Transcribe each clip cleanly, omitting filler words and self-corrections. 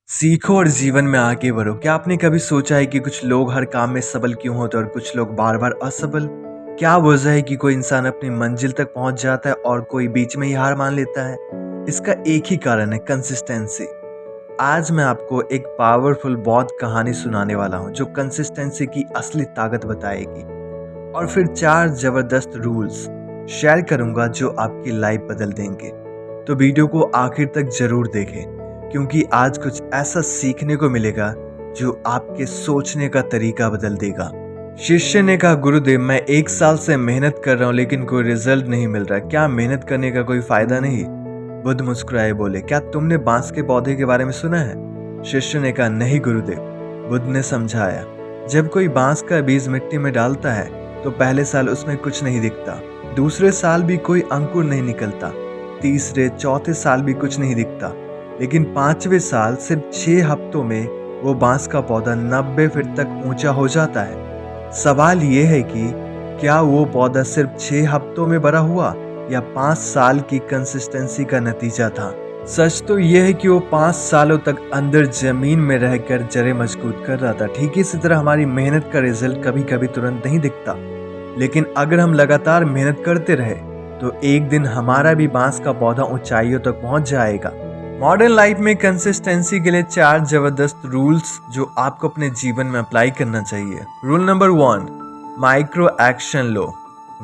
सीखो और जीवन में आगे बढ़ो। क्या आपने कभी सोचा है कि कुछ लोग हर काम में सबल क्यों होते हैं और कुछ लोग बार बार असफल? क्या वजह है कि कोई इंसान अपनी मंजिल तक पहुंच जाता है और कोई बीच में ही हार मान लेता है? इसका एक ही कारण है, कंसिस्टेंसी। आज मैं आपको एक पावरफुल बौद्ध कहानी सुनाने वाला हूं जो कंसिस्टेंसी की असली ताकत बताएगी, और फिर 4 जबरदस्त रूल्स शेयर करूंगा जो आपकी लाइफ बदल देंगे। तो वीडियो को आखिर तक जरूर देखें, क्योंकि आज कुछ ऐसा सीखने को मिलेगा जो आपके सोचने का तरीका बदल देगा। शिष्य ने कहा, गुरुदेव मैं 1 साल से मेहनत कर रहा हूँ लेकिन कोई रिजल्ट नहीं मिल रहा, क्या मेहनत करने का कोई फायदा नहीं? बुद्ध मुस्कुराए बोले, क्या तुमने बांस के पौधे के बारे में सुना है? शिष्य ने कहा, नहीं गुरुदेव। बुद्ध ने समझाया, जब कोई बांस का बीज मिट्टी में डालता है तो पहले साल उसमें कुछ नहीं दिखता, दूसरे साल भी कोई अंकुर नहीं निकलता, तीसरे चौथे साल भी कुछ नहीं दिखता, लेकिन 5वें साल सिर्फ 6 हफ्तों में वो बांस का पौधा 90 फीट तक ऊंचा हो जाता है। सवाल ये है कि क्या वो पौधा सिर्फ 6 हफ्तों में बड़ा हुआ या 5 साल की कंसिस्टेंसी का नतीजा था? सच तो यह है कि वो 5 सालों तक अंदर जमीन में रहकर जड़ें मजबूत कर रहा था। ठीक इसी तरह हमारी मेहनत का रिजल्ट कभी कभी तुरंत नहीं दिखता, लेकिन अगर हम लगातार मेहनत करते रहे तो एक दिन हमारा भी बांस का पौधा ऊंचाइयों तक पहुंच जाएगा। मॉडर्न लाइफ में कंसिस्टेंसी के लिए 4 जबरदस्त रूल्स जो आपको अपने जीवन में अप्लाई करना चाहिए। रूल नंबर 1, माइक्रो एक्शन लो,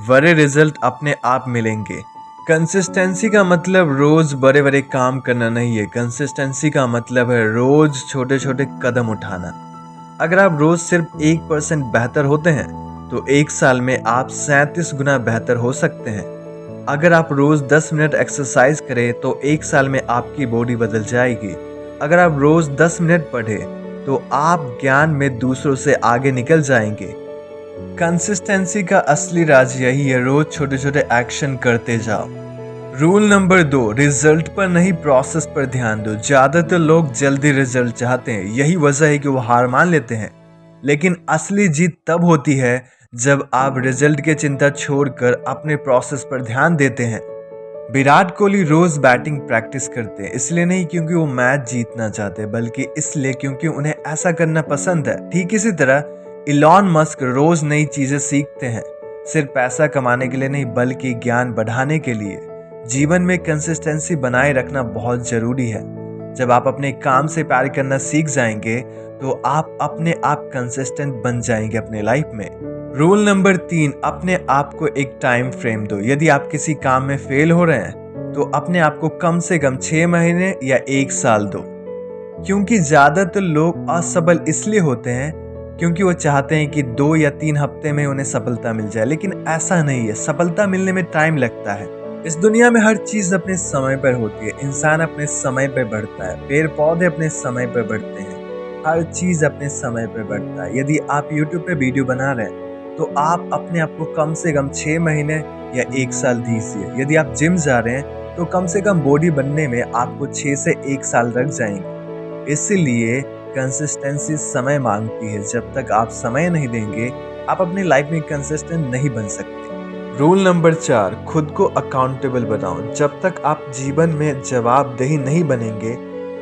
बड़े रिजल्ट अपने आप मिलेंगे। कंसिस्टेंसी का मतलब रोज बड़े बड़े काम करना नहीं है, कंसिस्टेंसी का मतलब है रोज छोटे छोटे कदम उठाना। अगर आप रोज सिर्फ 1% बेहतर होते हैं तो 1 साल में आप 37 गुना बेहतर हो सकते हैं। अगर आप रोज 10 मिनट एक्सरसाइज करें तो 1 साल में आपकी बॉडी बदल जाएगी। अगर आप रोज 10 मिनट पढ़ें तो आप ज्ञान में दूसरों से आगे निकल जाएंगे। कंसिस्टेंसी का असली राज यही है, रोज छोटे छोटे एक्शन करते जाओ। रूल नंबर 2, रिजल्ट पर नहीं प्रोसेस पर ध्यान दो। ज्यादातर लोग जल्दी रिजल्ट चाहते हैं, यही वजह है कि वो हार मान लेते हैं। लेकिन असली जीत तब होती है जब आप रिजल्ट की चिंता छोड़कर अपने प्रोसेस पर ध्यान देते हैं। विराट कोहली रोज बैटिंग प्रैक्टिस करते हैं, इसलिए नहीं क्योंकि वो मैच जीतना चाहते, बल्कि इसलिए क्योंकि उन्हें ऐसा करना पसंद है। ठीक इसी तरह इलॉन मस्क रोज नई चीजें सीखते हैं, सिर्फ पैसा कमाने के लिए नहीं बल्कि ज्ञान बढ़ाने के लिए। जीवन में कंसिस्टेंसी बनाए रखना बहुत जरूरी है। जब आप अपने काम से प्यार करना सीख जाएंगे तो आप अपने आप कंसिस्टेंट बन जाएंगे अपने लाइफ में। रूल नंबर 3, अपने आप को एक टाइम फ्रेम दो। यदि आप किसी काम में फेल हो रहे हैं तो अपने आप को कम से कम 6 महीने या 1 साल दो, क्योंकि ज्यादातर लोग असफल इसलिए होते हैं क्योंकि वो चाहते हैं कि 2 या 3 हफ्ते में उन्हें सफलता मिल जाए, लेकिन ऐसा नहीं है। सफलता मिलने में टाइम लगता है। इस दुनिया में हर चीज अपने समय पर होती है। इंसान अपने समय पर बढ़ता है, पेड़ पौधे अपने समय पर बढ़ते हैं, हर चीज अपने समय पर बढ़ता है। यदि आप YouTube पे वीडियो बना रहे हैं तो आप अपने आप को कम से कम 6 महीने या 1 साल दीजिए। यदि आप जिम जा रहे हैं तो कम से कम बॉडी बनने में आपको 6 से 1 साल लग जाएंगे। इसीलिए कंसिस्टेंसी समय मांगती है। जब तक आप समय नहीं देंगे आप अपनी लाइफ में कंसिस्टेंट नहीं बन सकते। रूल नंबर 4, खुद को अकाउंटेबल बनाओ। जब तक आप जीवन में जवाबदेही नहीं बनेंगे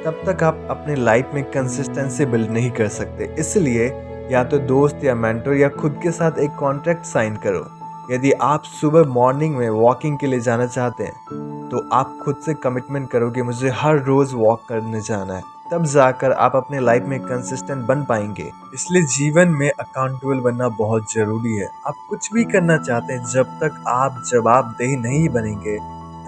तब तक आप अपने लाइफ में कंसिस्टेंसी बिल्ड नहीं कर सकते। इसलिए या तो दोस्त या मेंटर या खुद के साथ एक कॉन्ट्रैक्ट साइन करो। यदि आप सुबह मॉर्निंग में वॉकिंग के लिए जाना चाहते हैं तो आप खुद से कमिटमेंट करो कि मुझे हर रोज वॉक करने जाना है, तब जाकर आप अपने लाइफ में कंसिस्टेंट बन पाएंगे। इसलिए जीवन में अकाउंटेबल बनना बहुत जरूरी है। आप कुछ भी करना चाहते हैं, जब तक आप जवाबदेही नहीं बनेंगे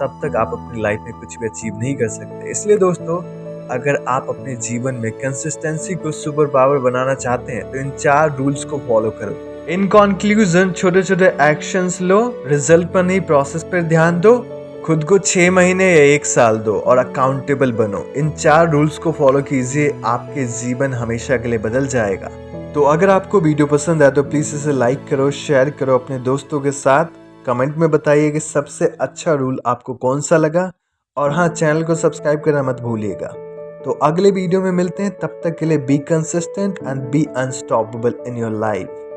तब तक आप अपनी लाइफ में कुछ भी अचीव नहीं कर सकते। इसलिए दोस्तों, अगर आप अपने जीवन में कंसिस्टेंसी को सुपर पावर बनाना चाहते हैं तो इन 4 रूल्स को फॉलो करो। इन कंक्लूजन, छोटे छोटे एक्शंस लो, रिजल्ट पर नहीं प्रोसेस पर ध्यान दो, खुद को 6 महीने या 1 साल दो और अकाउंटेबल बनो। इन 4 रूल्स को फॉलो कीजिए, आपके जीवन हमेशा के लिए बदल जाएगा। तो अगर आपको वीडियो पसंद आए तो प्लीज इसे लाइक करो, शेयर करो अपने दोस्तों के साथ। कमेंट में बताइए कि सबसे अच्छा रूल आपको कौन सा लगा, और हाँ, चैनल को सब्सक्राइब करना मत भूलिएगा। तो अगले वीडियो में मिलते हैं, तब तक के लिए be consistent and be unstoppable in your life.